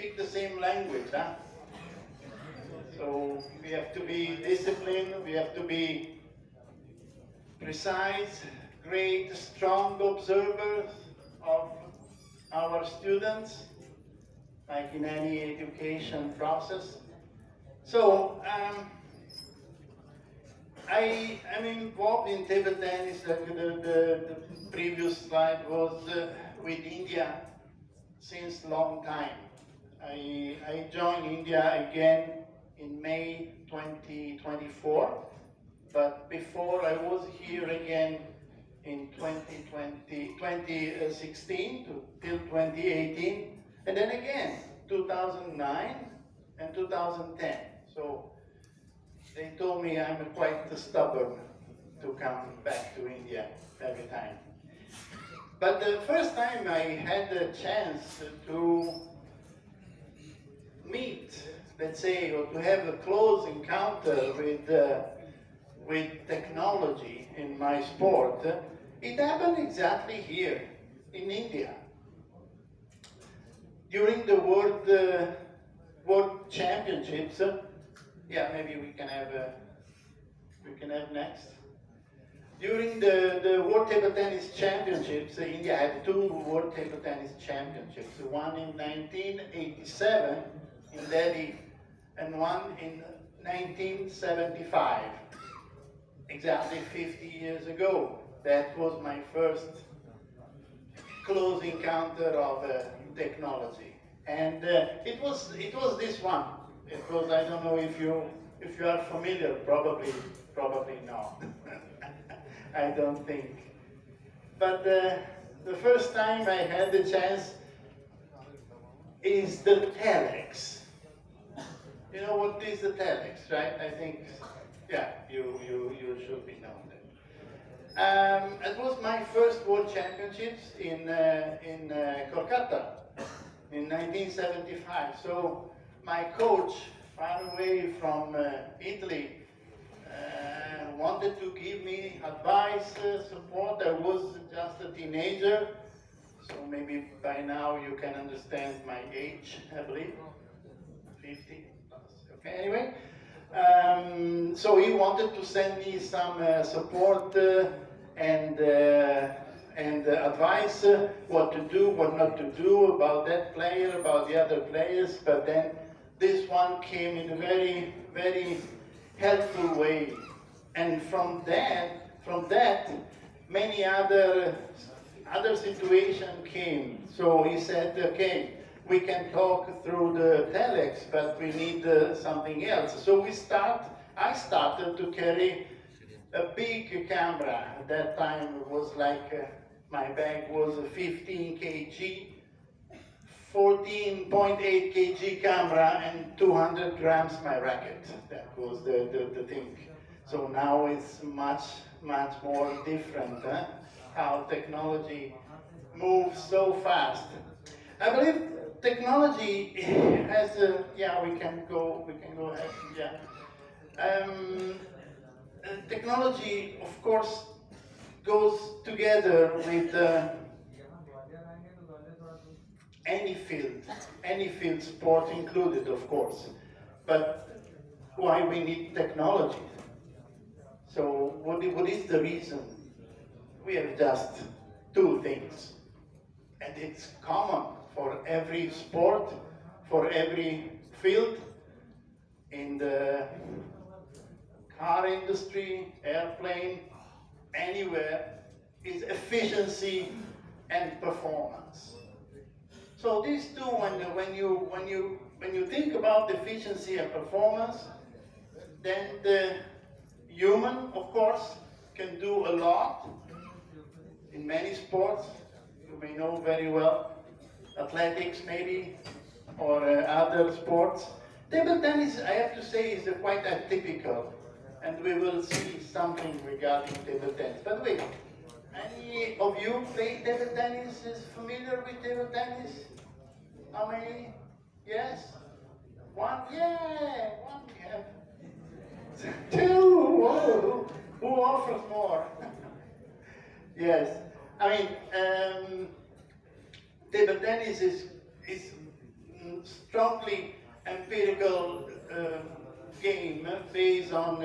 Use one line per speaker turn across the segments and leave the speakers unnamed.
speak the same language, huh? So we have to be disciplined, we have to be precise, great, strong observers of our students, like in any education process. So I'm involved in table tennis. The previous slide was with India since long time. I joined India again in May 2024, but before I was here again in 2016 till 2018, and then again 2009 and 2010. So they told me I'm quite stubborn to come back to India every time. But the first time I had the chance to meet, let's say, or to have a close encounter with technology in my sport, it happened exactly here in India. During the World Championships, yeah, maybe we can have next. During the World Table Tennis Championships, India had two World Table Tennis Championships, one in 1987 in Delhi and one in 1975, exactly 50 years ago. That was my first close encounter of technology, and it was this one. It was, I don't know if you are familiar, probably not. I don't think. But the first time I had the chance is the telex. You know what is the telex, right? I think, yeah, you should be known that. It was my first World Championships in Kolkata in 1975. So my coach, far away from Italy, wanted to give me advice, support. I was just a teenager, so maybe by now you can understand my age, I believe, 50 plus. Okay, anyway. So he wanted to send me some support and advice, what to do, what not to do about that player, about the other players. But then this one came in a very, very helpful way. And from that, many other situations came. So he said, okay, we can talk through the telex, but we need something else. So I started to carry a big camera. At that time it was like, my bag was a 15 kg, 14.8 kg camera and 200 grams my racket. That was the thing. So now it's much more different, huh? How technology moves so fast. I believe technology has a, yeah, we can go ahead, yeah. Technology, of course, goes together with any field, sport included, of course. But why we need technology? So what is the reason? We have just two things, and it's common for every sport, for every field, in the car industry, airplane, anywhere, is efficiency and performance. So these two, when you think about efficiency and performance, then the human, of course, can do a lot in many sports. You may know very well, athletics maybe, or other sports. Table tennis, I have to say, is quite atypical, and we will see something regarding table tennis. But wait, any of you play table tennis, is familiar with table tennis? How many? Yes? One? Yeah, one we have. Two! Whoa. Who offers more? Yes. I mean, table tennis is strongly empirical game based on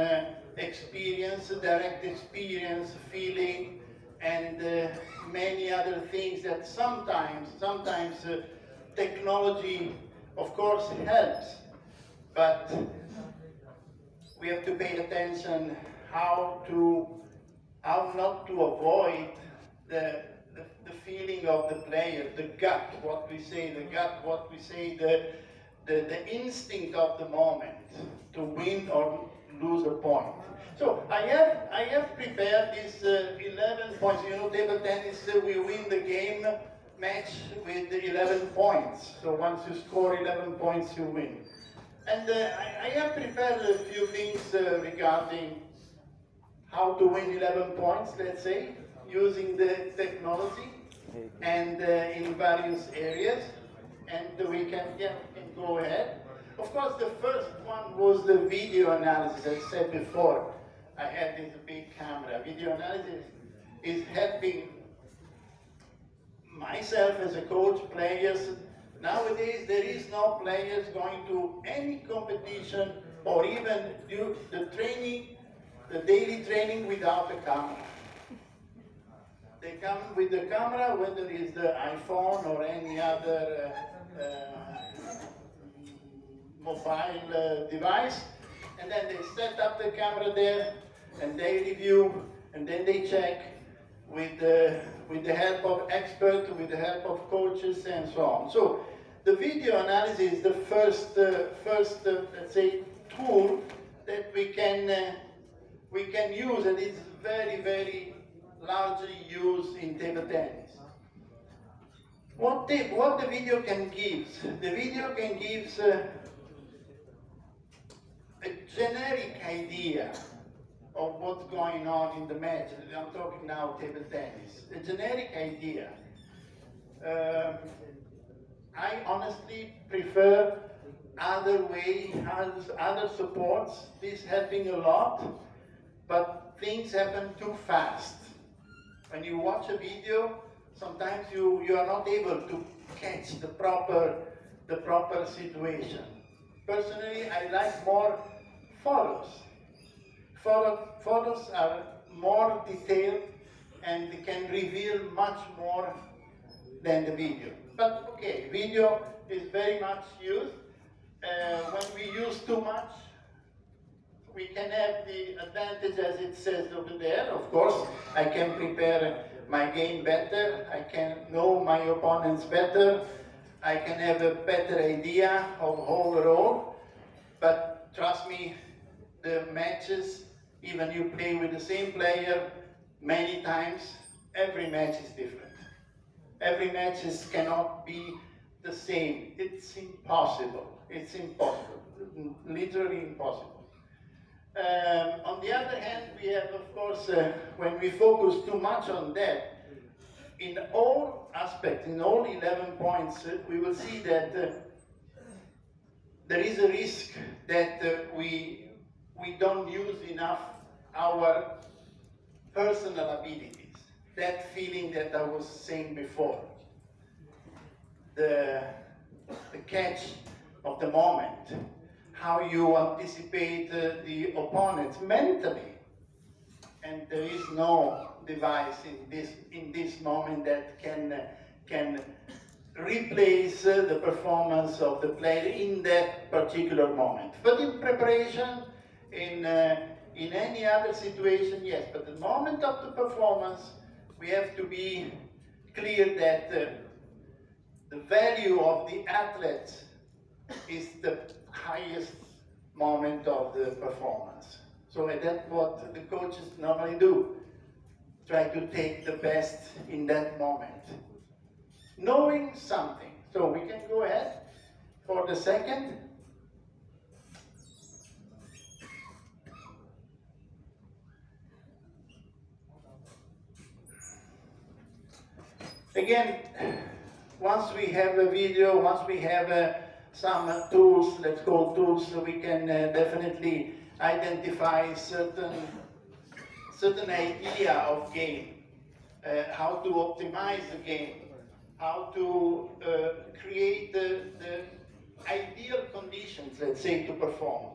experience, direct experience, feeling, and many other things that sometimes technology, of course, helps, but we have to pay attention how not to avoid the feeling of the player, the gut, what we say, the instinct of the moment to win or lose a point. So I have prepared these 11 points. You know, table tennis, we win the game match with 11 points. So once you score 11 points, you win. And I have prepared a few things regarding how to win 11 points, let's say, using the technology and in various areas. And we can go ahead. Of course, the first one was the video analysis. As I said before, I had this big camera. Video analysis is helping myself as a coach, players. Nowadays, there is no players going to any competition or even do the training, the daily training without a camera. They come with the camera, whether it's the iPhone or any other mobile device, and then they set up the camera there, and they review, and then they check with the help of experts, with the help of coaches, and so on. So the video analysis is the first let's say, tool that we can use, and it's very, very largely used in table tennis. What the video can give? The video can give a generic idea of what's going on in the match. I'm talking now table tennis. A generic idea. I honestly prefer other supports. This helping a lot, but things happen too fast. When you watch a video, sometimes you are not able to catch the proper situation. Personally, I like more photos. Photos are more detailed and can reveal much more than the video. But okay, video is very much used. When we use too much, we can have the advantage, as it says over there. Of course, I can prepare my game better, I can know my opponents better, I can have a better idea of overall, but trust me, the matches, even you play with the same player many times, every match is different. Every match cannot be the same. It's impossible. It's impossible. Literally impossible. On the other hand, we have, of course, when we focus too much on that, in all aspects, in all 11 points, we will see that there is a risk that we don't use enough our personal abilities. That feeling that I was saying before. The catch of the moment. How you anticipate the opponents mentally, and there is no device in this moment that can replace the performance of the player in that particular moment. But in preparation, in any other situation, yes. But the moment of the performance, we have to be clear that the value of the athlete is the highest moment of the performance. So that's what the coaches normally do. Try to take the best in that moment. Knowing something. So we can go ahead for the second. Again, once we have a video, once we have some tools, let's call tools, so we can definitely identify certain idea of game, how to optimize the game, how to create the ideal conditions, let's say, to perform.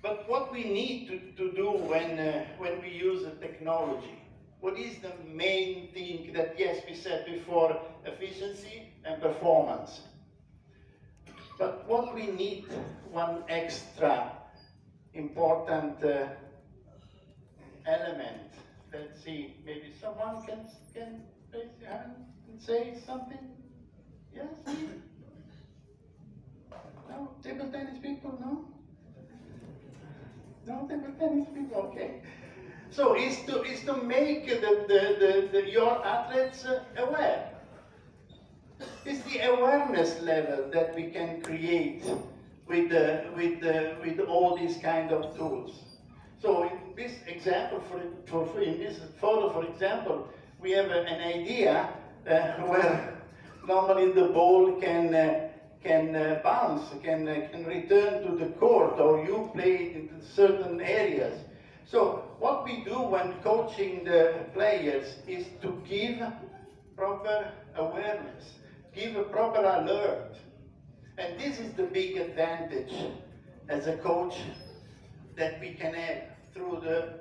But what we need to do when we use the technology, what is the main thing that, yes, we said before, efficiency and performance. But what we need, one extra important element. Let's see, maybe someone can raise your hand and say something? Yes? No? Table tennis people, no? No table tennis people, okay. So is to make your athletes aware. It's the awareness level that we can create with all these kind of tools. So in this example, in this photo, for example, we have an idea where normally the ball can bounce, can return to the court, or you play in certain areas. So what we do when coaching the players is to give proper awareness, give a proper alert. And this is the big advantage as a coach that we can have through the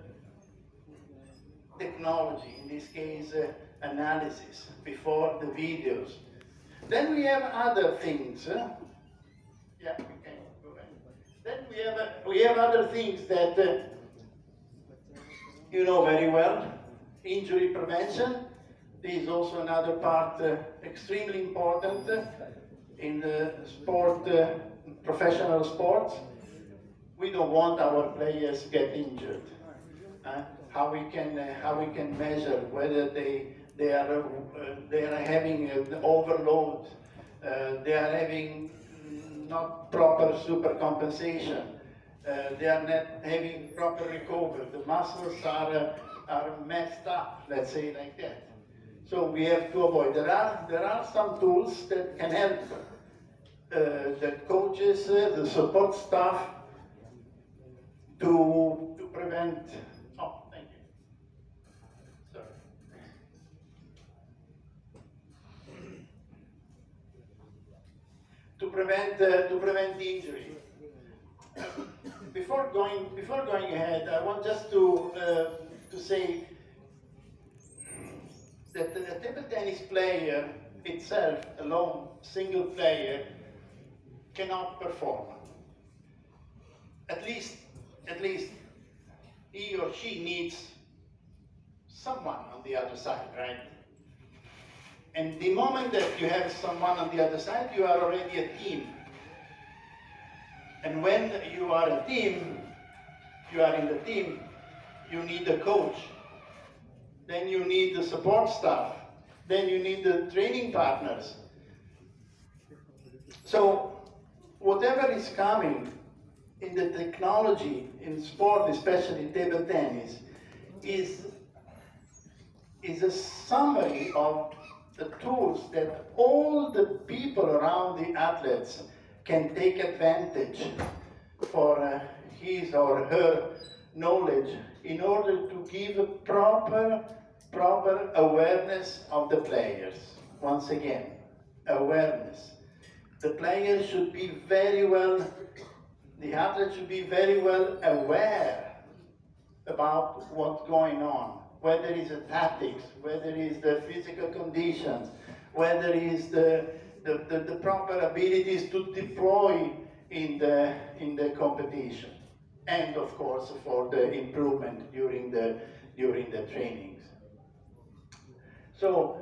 technology, in this case analysis, before the videos. Then we have other things. Yeah, we can go ahead. Then we have other things that you know very well. Injury prevention. This is also another part extremely important in the sport, professional sports. We don't want our players to get injured. How we can measure whether they are having an overload, they are having not proper super compensation, they are not having proper recovery. The muscles are messed up, let's say like that. So we have to avoid. There are some tools that can help the coaches, the support staff to prevent. Oh, thank you. Sorry. To prevent injury. Before going ahead, I want just to say that the table tennis player itself, alone, single player, cannot perform. At least he or she needs someone on the other side, right? And the moment that you have someone on the other side, you are already a team. And when you are a team, you are in the team, you need a coach. Then you need the support staff. Then you need the training partners. So whatever is coming in the technology, in sport, especially table tennis, is a summary of the tools that all the people around the athletes can take advantage for his or her knowledge in order to give a proper awareness of the players. Once again, awareness. The players should be very well, the athlete should be very well aware about what's going on, whether it's the tactics, whether it's the physical conditions, whether it's the proper abilities to deploy in the competition, and of course for the improvement during the trainings. So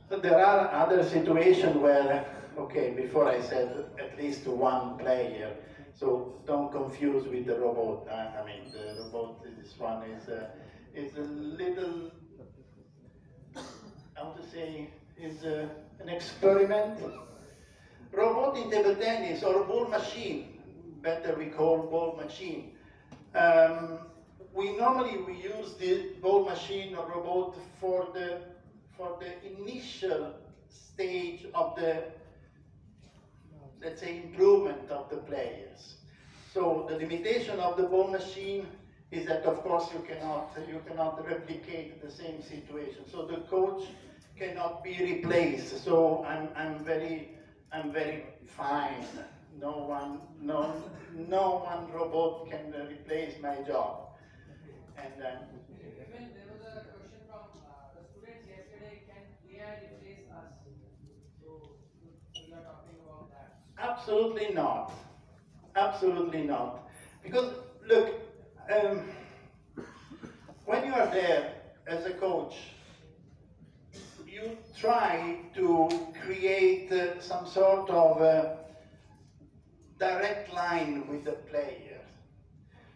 there are other situations where, okay, before I said at least one player, so don't confuse with the robot. I mean, the robot, this one is a little, how to say, is an experiment. Robot in table tennis, or ball machine, better we call ball machine. We normally use the ball machine or robot for the initial stage of the, let's say, improvement of the players. So the limitation of the ball machine is that, of course, you cannot replicate the same situation. So the coach cannot be replaced. So I'm I'm very fine. No one robot can replace my job. And
Even there was a question from the students yesterday, can AI replace us? So you are talking about that.
absolutely not. Absolutely not. Because, look, um, when you are there as a coach, you try to create some sort of direct line with the player.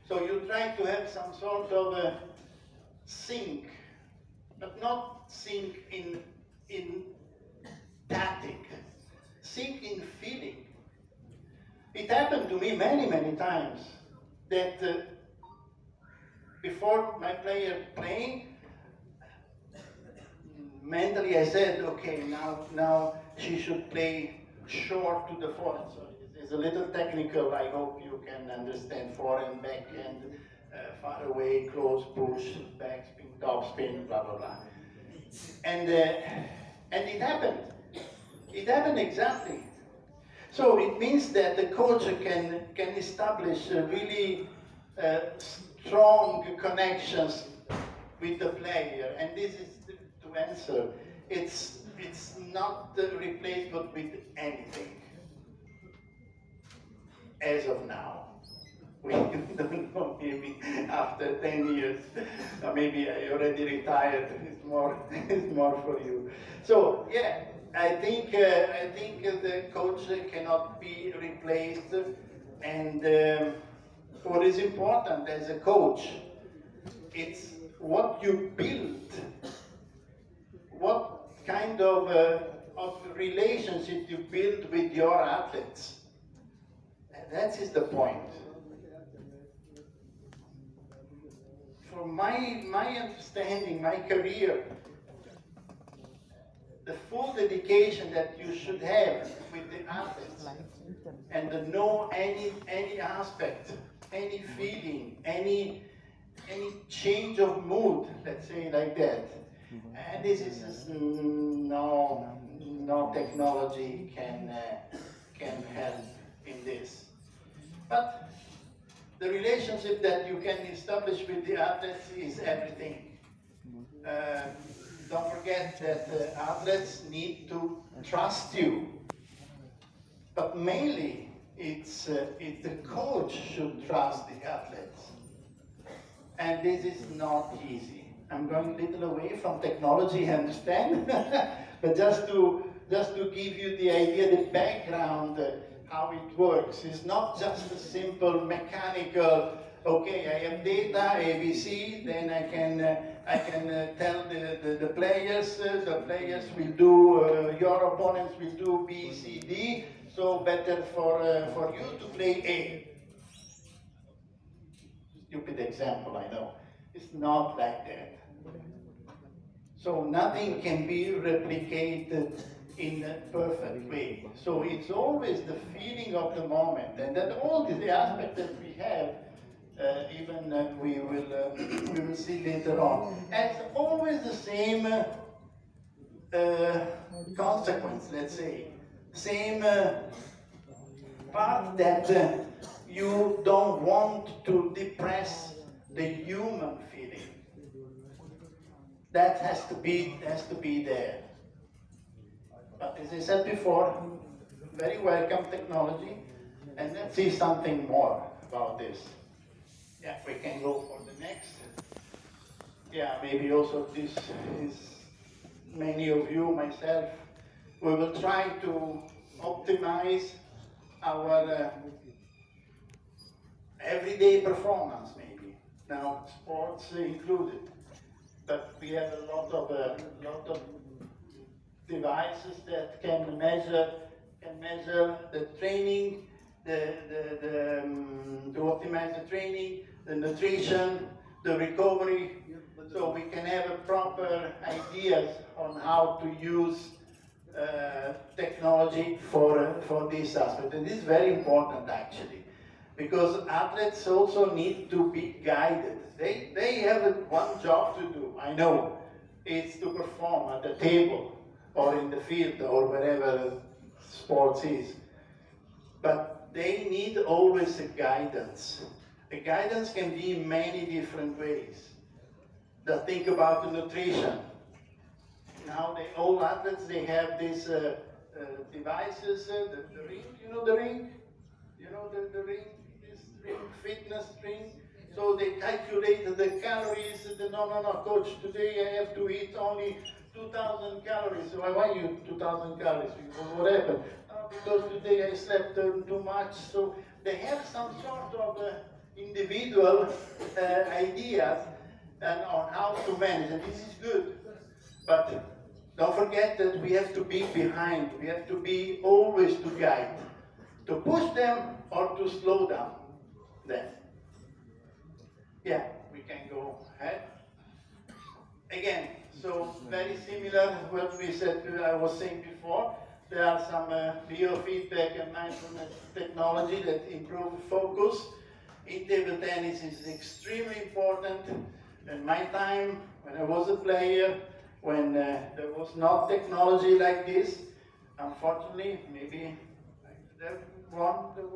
So you try to have some sort of sync, but not sync in tactic, sync in feeling. It happened to me many times that before my player playing, mentally I said, okay, now she should play short to the forehand. So it's a little technical. I hope you can understand forehand, backhand, far away, close, push, backspin, topspin, blah blah blah. And it happened. It happened exactly. So it means that the coach can establish really strong connections with the player, and this is to answer. It's not replaced with anything as of now. We don't know, maybe after 10 years, maybe I already retired, it's more, it's more for you. So, yeah, I think the coach cannot be replaced, and what is important as a coach, it's what you build, what kind of relationship you build with your athletes. And that is the point. From my understanding, my career, the full dedication that you should have with the athletes, and to know any aspect, any feeling, any change of mood, let's say like that. And this is just, no technology can help in this. But the relationship that you can establish with the athletes is everything. Uh, don't forget that athletes need to trust you, but mainly it's the coach should trust the athletes, and this is not easy. I'm going a little away from technology, I understand, but just to give you the idea, the background, how it works. It's not just a simple mechanical. Okay, I have data ABC, then I can tell the players. The players will do. Your opponents will do B, C, D. So better for you to play A. Stupid example, I know. It's not like that. So nothing can be replicated in a perfect way. So it's always the feeling of the moment, and that all the aspects that we have, even we will see later on, has always the same consequence, let's say, same part that you don't want to depress the human feeling. That has to be there. But as I said before, very welcome technology, and let's see something more about this. Yeah, we can go for the next. Yeah, maybe also this is many of you, myself, we will try to optimize our everyday performance, maybe. Now, sports included, but we have a lot of devices that can measure the training, to optimize the training, the nutrition, the recovery, so we can have a proper ideas on how to use technology for this aspect. And this is very important actually, because athletes also need to be guided. They have one job to do, I know, it's to perform at the table or in the field or wherever sports is. But they need always a guidance. A guidance can be in many different ways. Just think about the nutrition. Now all athletes, they have these devices, the ring, you know the ring? You know the ring, this ring, fitness ring? So they calculate the calories, no, coach, today I have to eat only 2,000 calories. So why you 2,000 calories? What happened? Because today I slept too much. So they have some sort of individual ideas and on how to manage, and this is good. But don't forget that we have to be behind. We have to be always to guide, to push them or to slow down them. Yeah, we can go ahead. Again, so very similar to what we said, I was saying before. There are some biofeedback and mindfulness technology that improve focus. In table tennis is extremely important. In my time, when I was a player, when there was not technology like this, unfortunately, maybe I could have won the world.